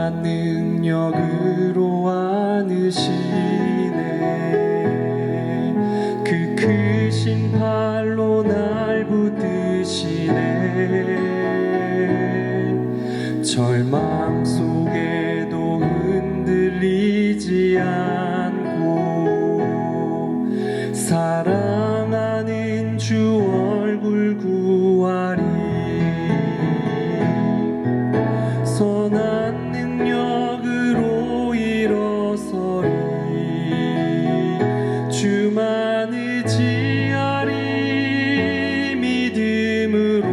선한 능력으로 안으시네. 그 크신 팔로 날 붙드시네. 절망 속에도 흔들리지 않고 사랑하는 주 얼굴 구하리. 선한 능력으로 일어서리. 주만 의지하리. 믿음으로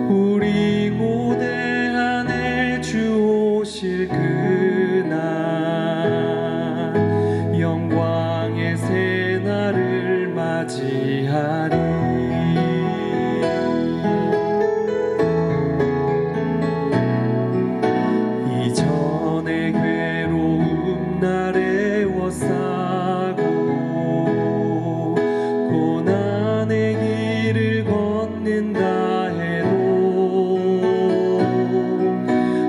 우리 고대 안에 주 오실 그날 영광의 새날을 맞이하리. 이전의 괴로움 날 애워싸고 고난의 길을 걷는다 해도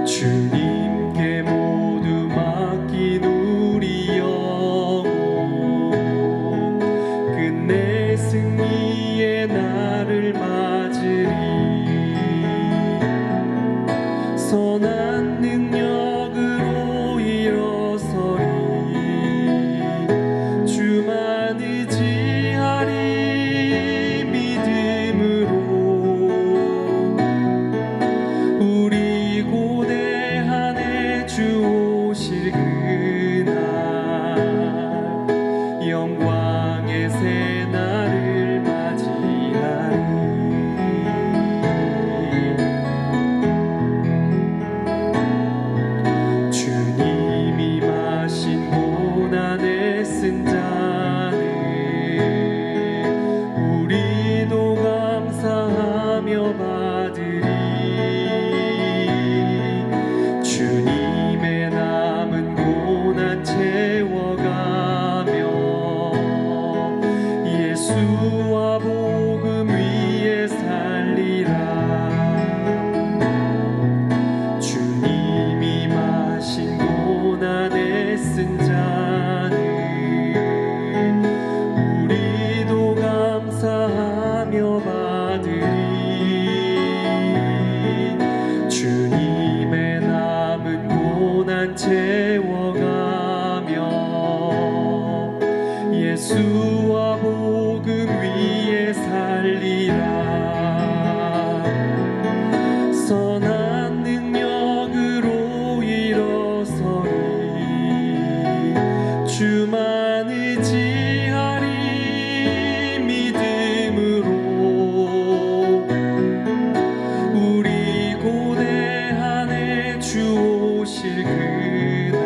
주님께 모두 맡긴 우리 영혼 끝내 승리의 날을 맞으리. 선한 능력으로 일어서리. 주만 의지하리. 믿음으로 우리 고대한에 주 오실 그날 영광의 새날을 맞이하리. 주님이 마신 고난에 쓴 잔을 우리도 감사하며 받으리. 주님의 남은 고난 채워가며 예수와 복음 위에 살리라. 주님이 마신 고난에 쓴 잔을 우리도 감사하며 받으리. 주님의 남은 고난 채워가며 예수와 복음 위에 살리라. 선한 능력으로 일어서리. 주만 의지하리. 믿음으로 우리 고대한에 주 오실 그날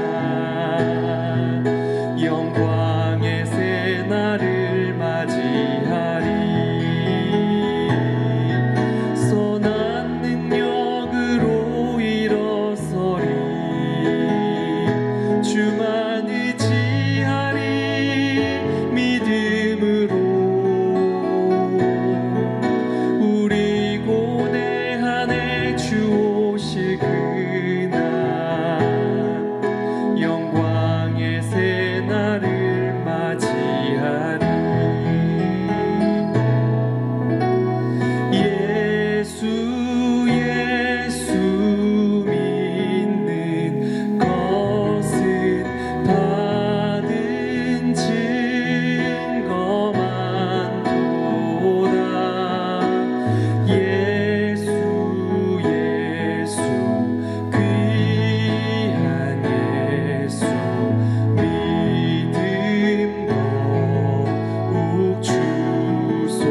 영광의 새날을 맞이하리. 선한 능력으로 일어서리. 주만 의지하리. 믿음으로 우리 고대한에 주 오실 그날 영광의 새날을 맞이하리. 예수 예수 믿는 것은 받은 증거만 도다. 예수 예수 귀한 예수 믿음 더욱 주소서.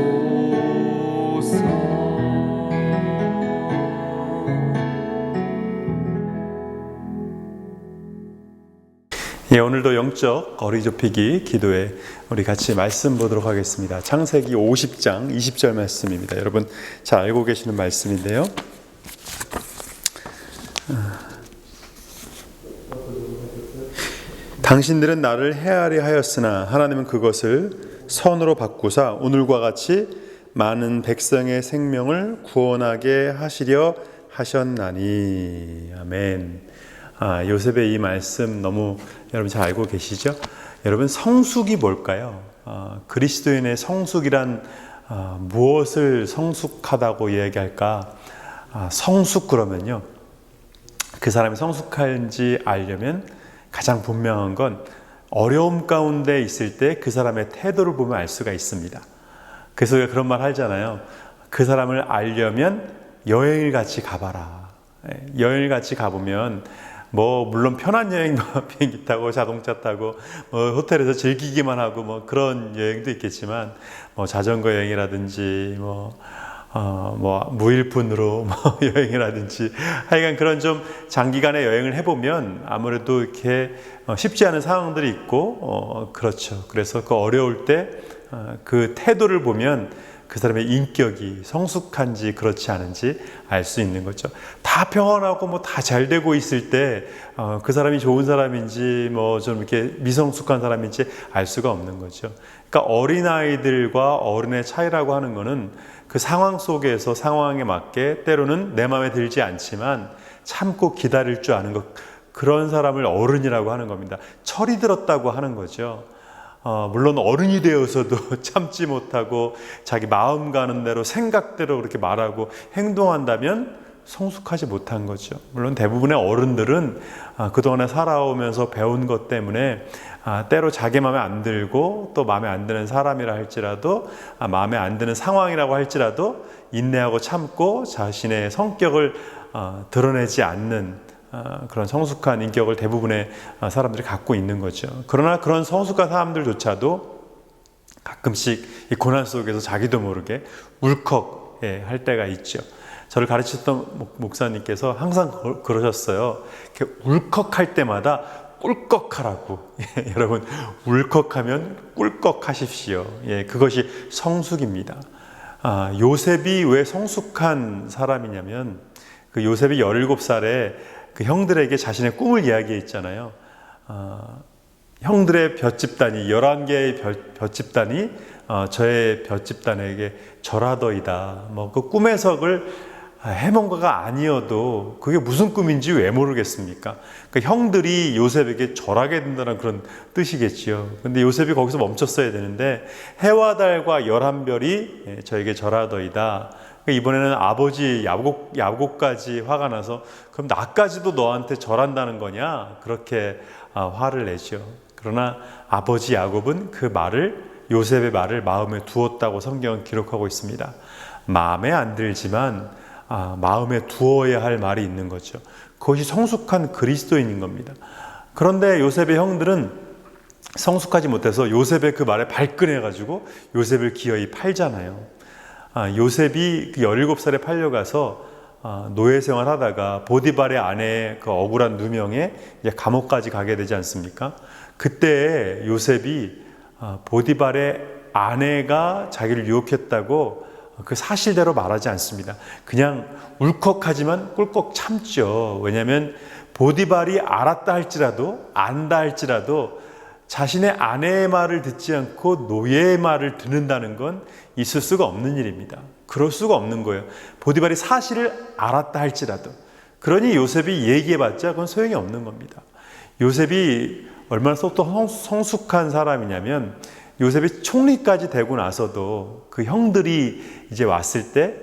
예, 오늘도 영적 거리좁히기 기도에 우리 같이 말씀 보도록 하겠습니다. 창세기 50장 20절 말씀입니다. 여러분 잘 알고 계시는 말씀인데요. 당신들은 나를 해하려 하였으나 하나님은 그것을 선으로 바꾸사 오늘과 같이 많은 백성의 생명을 구원하게 하시려 하셨나니. 아멘. 요셉의 이 말씀 너무 여러분 잘 알고 계시죠? 여러분, 성숙이 뭘까요? 그리스도인의 성숙이란 무엇을 성숙하다고 이야기할까? 성숙 그러면요, 그 사람이 성숙한지 알려면 가장 분명한 건 어려움 가운데 있을 때 그 사람의 태도를 보면 알 수가 있습니다. 그래서 우리가 그런 말 하잖아요. 그 사람을 알려면 여행을 같이 가봐라. 여행을 같이 가보면 물론 편한 여행, 비행기 타고 자동차 타고 호텔에서 즐기기만 하고 그런 여행도 있겠지만 자전거 여행이라든지 무일푼으로 여행이라든지 하여간 그런 좀 장기간의 여행을 해보면 아무래도 이렇게 쉽지 않은 상황들이 있고 그렇죠. 그래서 그 어려울 때 그 태도를 보면 그 사람의 인격이 성숙한지 그렇지 않은지 알 수 있는 거죠. 다 평안하고 다 잘 되고 있을 때 그 사람이 좋은 사람인지 좀 이렇게 미성숙한 사람인지 알 수가 없는 거죠. 그러니까 어린아이들과 어른의 차이라고 하는 거는 그 상황 속에서 상황에 맞게 때로는 내 마음에 들지 않지만 참고 기다릴 줄 아는 것, 그런 사람을 어른이라고 하는 겁니다. 철이 들었다고 하는 거죠. 물론 어른이 되어서도 참지 못하고 자기 마음 가는 대로 생각대로 그렇게 말하고 행동한다면 성숙하지 못한 거죠. 물론 대부분의 어른들은 그동안에 살아오면서 배운 것 때문에 때로 자기 마음에 안 들고 또 마음에 안 드는 사람이라 할지라도 마음에 안 드는 상황이라고 할지라도 인내하고 참고 자신의 성격을 드러내지 않는 그런 성숙한 인격을 대부분의 사람들이 갖고 있는 거죠. 그러나 그런 성숙한 사람들조차도 가끔씩 이 고난 속에서 자기도 모르게 울컥 할 때가 있죠. 저를 가르쳤던 목사님께서 항상 그러셨어요. 이렇게 울컥할 때마다 꿀꺽하라고. 여러분, 울컥하면 꿀꺽하십시오. 그것이 성숙입니다. 요셉이 왜 성숙한 사람이냐면 그 요셉이 17살에 그 형들에게 자신의 꿈을 이야기했잖아요. 형들의 볏집단이 11개의 볏집단이 저의 볏집단에게 절하더이다. 그 꿈의 해석을 해몽가가 아니어도 그게 무슨 꿈인지 왜 모르겠습니까? 그러니까 형들이 요셉에게 절하게 된다는 그런 뜻이겠지요. 근데 요셉이 거기서 멈췄어야 되는데 해와 달과 11별이 저에게 절하더이다. 이번에는 아버지 야곱까지 화가 나서 그럼 나까지도 너한테 절한다는 거냐? 그렇게 화를 내죠. 그러나 아버지 야곱은 그 말을, 요셉의 말을 마음에 두었다고 성경은 기록하고 있습니다. 마음에 안 들지만 마음에 두어야 할 말이 있는 거죠. 그것이 성숙한 그리스도인인 겁니다. 그런데 요셉의 형들은 성숙하지 못해서 요셉의 그 말에 발끈해가지고 요셉을 기어이 팔잖아요. 요셉이 17살에 팔려가서 노예 생활하다가 보디발의 아내의 그 억울한 누명에 이제 감옥까지 가게 되지 않습니까? 그때 요셉이 보디발의 아내가 자기를 유혹했다고 그 사실대로 말하지 않습니다. 그냥 울컥하지만 꿀꺽 참죠. 왜냐하면 보디발이 알았다 할지라도 안다 할지라도 자신의 아내의 말을 듣지 않고 노예의 말을 듣는다는 건 있을 수가 없는 일입니다. 그럴 수가 없는 거예요. 보디발이 사실을 알았다 할지라도. 그러니 요셉이 얘기해봤자 그건 소용이 없는 겁니다. 요셉이 얼마나 또 성숙한 사람이냐면 요셉이 총리까지 되고 나서도 그 형들이 이제 왔을 때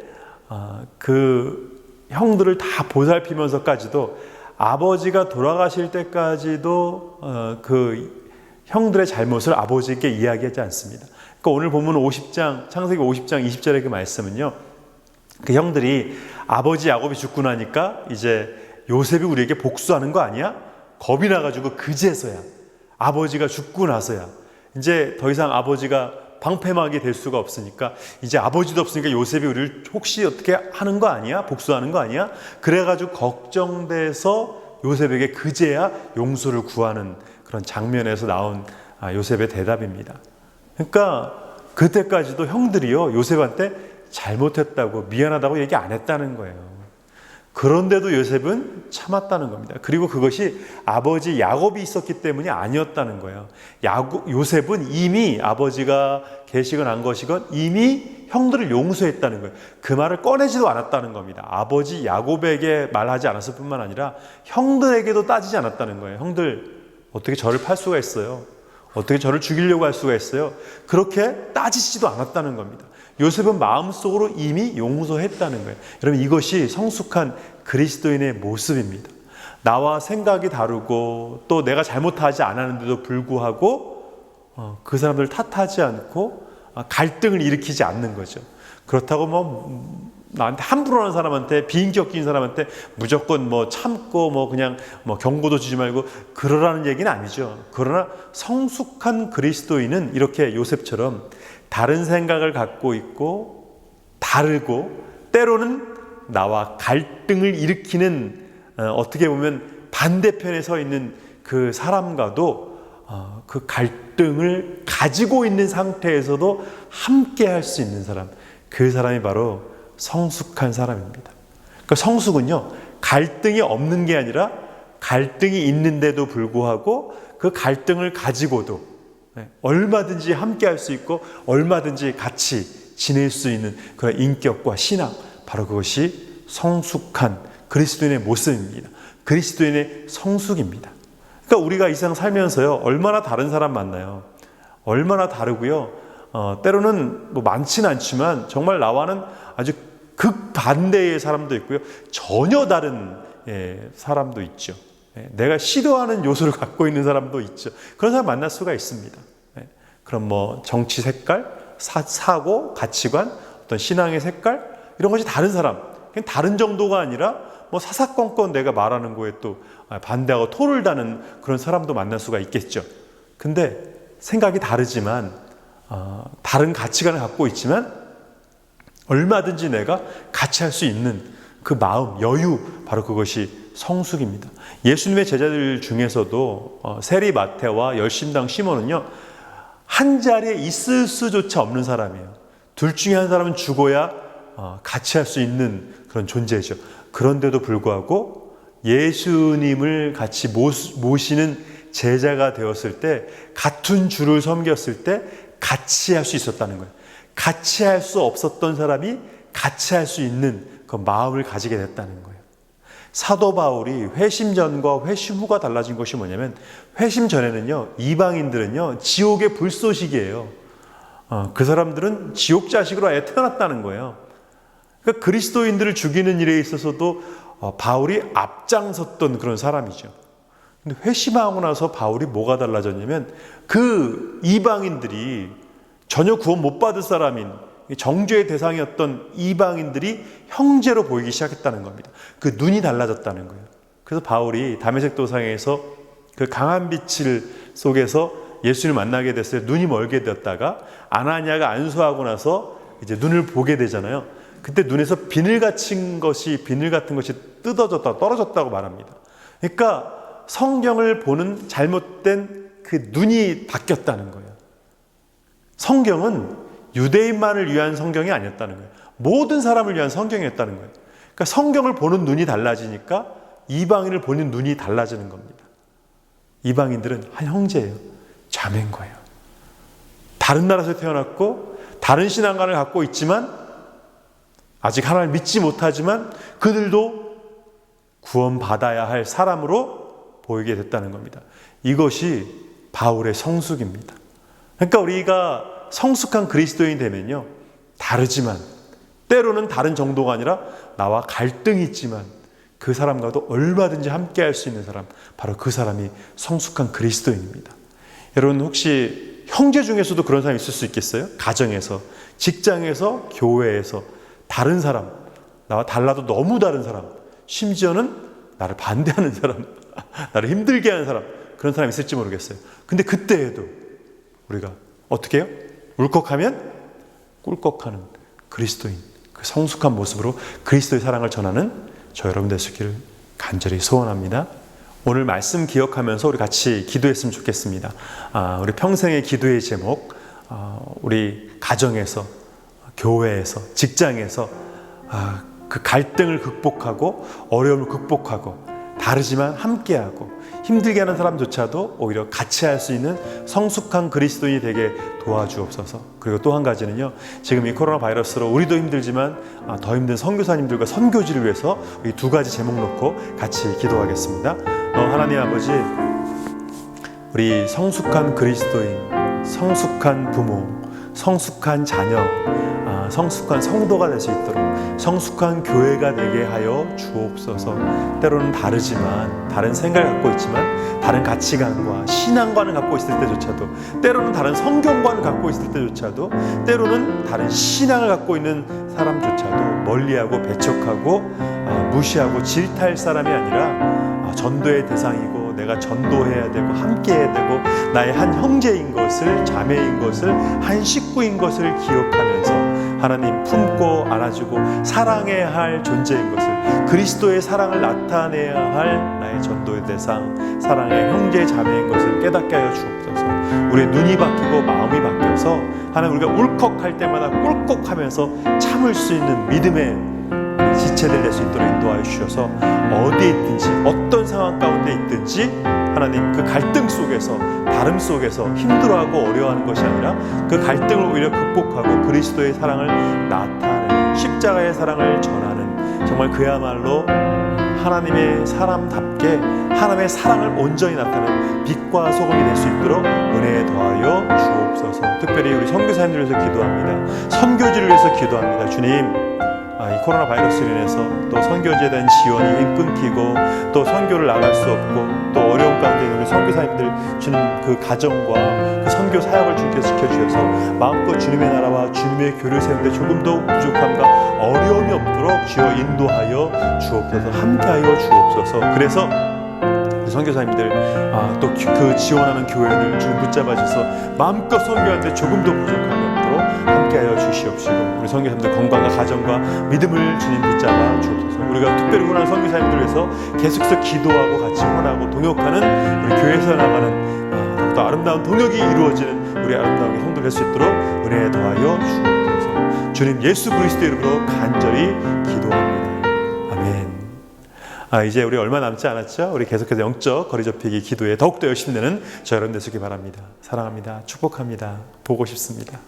그 형들을 다 보살피면서까지도 아버지가 돌아가실 때까지도 그 형들의 잘못을 아버지에게 이야기하지 않습니다. 그러니까 오늘 보면 50장, 창세기 50장 20절의 그 말씀은요, 그 형들이 아버지 야곱이 죽고 나니까 이제 요셉이 우리에게 복수하는 거 아니야? 겁이 나가지고 그제서야, 아버지가 죽고 나서야 이제 더 이상 아버지가 방패막이 될 수가 없으니까, 이제 아버지도 없으니까 요셉이 우리를 혹시 어떻게 하는 거 아니야? 복수하는 거 아니야? 그래가지고 걱정돼서 요셉에게 그제야 용서를 구하는 그런 장면에서 나온 요셉의 대답입니다. 그러니까 그때까지도 형들이요, 요셉한테 잘못했다고 미안하다고 얘기 안 했다는 거예요. 그런데도 요셉은 참았다는 겁니다. 그리고 그것이 아버지 야곱이 있었기 때문이 아니었다는 거예요. 요셉은 이미 아버지가 계시건 안 것이건 이미 형들을 용서했다는 거예요. 그 말을 꺼내지도 않았다는 겁니다. 아버지 야곱에게 말하지 않았을 뿐만 아니라 형들에게도 따지지 않았다는 거예요. 형들, 어떻게 저를 팔 수가 있어요? 어떻게 저를 죽이려고 할 수가 있어요? 그렇게 따지지도 않았다는 겁니다. 요셉은 마음속으로 이미 용서했다는 거예요. 여러분, 이것이 성숙한 그리스도인의 모습입니다. 나와 생각이 다르고 또 내가 잘못하지 않았는데도 불구하고 그 사람들을 탓하지 않고 갈등을 일으키지 않는 거죠. 그렇다고 뭐 나한테 함부로 하는 사람한테, 비인격적인 사람한테 무조건 뭐 참고 뭐 그냥 뭐 경고도 주지 말고 그러라는 얘기는 아니죠. 그러나 성숙한 그리스도인은 이렇게 요셉처럼 다른 생각을 갖고 있고 다르고 때로는 나와 갈등을 일으키는 어떻게 보면 반대편에 서 있는 그 사람과도 그 갈등을 가지고 있는 상태에서도 함께 할 수 있는 사람, 그 사람이 바로 성숙한 사람입니다. 그러니까 성숙은요, 갈등이 없는 게 아니라 갈등이 있는데도 불구하고 그 갈등을 가지고도 얼마든지 함께 할 수 있고 얼마든지 같이 지낼 수 있는 그런 인격과 신앙, 바로 그것이 성숙한 그리스도인의 모습입니다. 그리스도인의 성숙입니다. 그러니까 우리가 이 세상 살면서요, 얼마나 다른 사람 만나요. 얼마나 다르고요. 때로는 뭐 많지는 않지만 정말 나와는 아주 극반대의 사람도 있고요. 전혀 다른 사람도 있죠. 내가 싫어하는 요소를 갖고 있는 사람도 있죠. 그런 사람 만날 수가 있습니다. 그럼 뭐 정치 색깔, 사고, 가치관, 어떤 신앙의 색깔, 이런 것이 다른 사람, 그냥 다른 정도가 아니라 뭐 사사건건 내가 말하는 거에 또 반대하고 토를 다는 그런 사람도 만날 수가 있겠죠. 근데 생각이 다르지만 다른 가치관을 갖고 있지만 얼마든지 내가 같이 할 수 있는 그 마음, 여유, 바로 그것이 성숙입니다. 예수님의 제자들 중에서도 세리 마태와 열심당 시몬은요, 한 자리에 있을 수조차 없는 사람이에요. 둘 중에 한 사람은 죽어야 같이 할 수 있는 그런 존재죠. 그런데도 불구하고 예수님을 같이 모시는 제자가 되었을 때, 같은 주를 섬겼을 때 같이 할 수 있었다는 거예요. 같이 할 수 없었던 사람이 같이 할 수 있는 그 마음을 가지게 됐다는 거예요. 사도 바울이 회심 전과 회심 후가 달라진 것이 뭐냐면, 회심 전에는요, 이방인들은요, 지옥의 불쏘시개예요. 그 사람들은 지옥 자식으로 아예 태어났다는 거예요. 그러니까 그리스도인들을 죽이는 일에 있어서도 바울이 앞장섰던 그런 사람이죠. 근데 회심하고 나서 바울이 뭐가 달라졌냐면, 그 이방인들이 전혀 구원 못 받을 사람인, 정죄의 대상이었던 이방인들이 형제로 보이기 시작했다는 겁니다. 그 눈이 달라졌다는 거예요. 그래서 바울이 다메섹 도상에서 그 강한 빛을 속에서 예수님을 만나게 됐을 때 눈이 멀게 되었다가 아나니아가 안수하고 나서 이제 눈을 보게 되잖아요. 그때 눈에서 비늘 같은 것이 뜯어졌다, 떨어졌다고 말합니다. 그러니까 성경을 보는 잘못된 그 눈이 바뀌었다는 거예요. 성경은 유대인만을 위한 성경이 아니었다는 거예요. 모든 사람을 위한 성경이었다는 거예요. 그러니까 성경을 보는 눈이 달라지니까 이방인을 보는 눈이 달라지는 겁니다. 이방인들은 한 형제예요. 자매인 거예요. 다른 나라에서 태어났고 다른 신앙관을 갖고 있지만 아직 하나님을 믿지 못하지만 그들도 구원받아야 할 사람으로 보이게 됐다는 겁니다. 이것이 바울의 성숙입니다. 그러니까 우리가 성숙한 그리스도인이 되면요, 다르지만 때로는 다른 정도가 아니라 나와 갈등이 있지만 그 사람과도 얼마든지 함께 할 수 있는 사람, 바로 그 사람이 성숙한 그리스도인입니다. 여러분, 혹시 형제 중에서도 그런 사람이 있을 수 있겠어요? 가정에서, 직장에서, 교회에서 다른 사람, 나와 달라도 너무 다른 사람, 심지어는 나를 반대하는 사람, 나를 힘들게 하는 사람, 그런 사람이 있을지 모르겠어요. 근데 그때에도 우리가 어떻게 해요? 울컥하면 꿀꺽하는 그리스도인, 그 성숙한 모습으로 그리스도의 사랑을 전하는 저 여러분 되시기를 간절히 소원합니다. 오늘 말씀 기억하면서 우리 같이 기도했으면 좋겠습니다. 우리 평생의 기도의 제목, 우리 가정에서, 교회에서, 직장에서 그 갈등을 극복하고 어려움을 극복하고 다르지만 함께하고 힘들게 하는 사람조차도 오히려 같이 할 수 있는 성숙한 그리스도인이 되게 도와주옵소서. 그리고 또 한 가지는요, 지금 이 코로나 바이러스로 우리도 힘들지만 더 힘든 선교사님들과 선교지를 위해서 이 두 가지 제목 놓고 같이 기도하겠습니다. 하나님 아버지, 우리 성숙한 그리스도인, 성숙한 부모, 성숙한 자녀, 성숙한 성도가 될 수 있도록 성숙한 교회가 되게 하여 주옵소서. 때로는 다르지만, 다른 생각을 갖고 있지만, 다른 가치관과 신앙관을 갖고 있을 때조차도, 때로는 다른 성경관을 갖고 있을 때조차도, 때로는 다른 신앙을 갖고 있는 사람조차도 멀리하고 배척하고 무시하고 질타할 사람이 아니라 전도의 대상이고 내가 전도해야 되고 함께해야 되고 나의 한 형제인 것을, 자매인 것을, 한 식구인 것을 기억하면서 하나님 품고 안아주고 사랑해야 할 존재인 것을, 그리스도의 사랑을 나타내야 할 나의 전도의 대상, 사랑의 형제 자매인 것을 깨닫게 하여 주옵소서. 우리의 눈이 바뀌고 마음이 바뀌어서 하나님, 우리가 울컥할 때마다 꿀꺽하면서 참을 수 있는 믿음의 지체들 될 수 있도록 인도하여 주셔서 어디에 있든지 어떤 상황 가운데 있든지 하나님, 그 갈등 속에서, 다름 속에서 힘들어하고 어려워하는 것이 아니라 그 갈등을 오히려 극복하고 그리스도의 사랑을 나타내는, 십자가의 사랑을 전하는, 정말 그야말로 하나님의 사람답게 하나님의 사랑을 온전히 나타내는 빛과 소금이 될 수 있도록 은혜에 더하여 주옵소서. 특별히 우리 선교사님들을 위해서 기도합니다. 선교지를 위해서 기도합니다. 주님, 이 코로나 바이러스로 인해서 또 선교지에 대한 지원이 끊기고 또 선교를 나갈 수 없고 또 어려운 가운데 있는 우리 선교사님들 주님 그 가정과 그 선교 사역을 주님께서 지켜주셔서 마음껏 주님의 나라와 주님의 교를 세우는데 조금도 부족함과 어려움이 없도록 주여 인도하여 주옵소서. 함께하여 주옵소서. 그래서 선교사님들 또 그 지원하는 교회들 주님 붙잡아 주셔서 마음껏 선교하는데 조금도 부족함이 없도록 함께하여 주시옵시고, 우리 선교사님들 건강과 가정과 믿음을 주님 붙잡아 주옵소서. 우리가 특별히 후원하는 선교사님들을 위해서 계속해서 기도하고 같이 후원하고 동역하는 우리 교회에서 나가는 더욱더 아름다운 동역이 이루어지는 우리 아름다운 성도들 될 수 있도록 은혜에 더하여 주옵소서. 주님 예수 그리스도 이름으로 간절히 기도합니다. 아멘. 이제 우리 얼마 남지 않았죠? 우리 계속해서 영적 거리 좁히기 기도에 더욱더 열심히 내는 저 여러분 되시기 바랍니다. 사랑합니다. 축복합니다. 보고 싶습니다.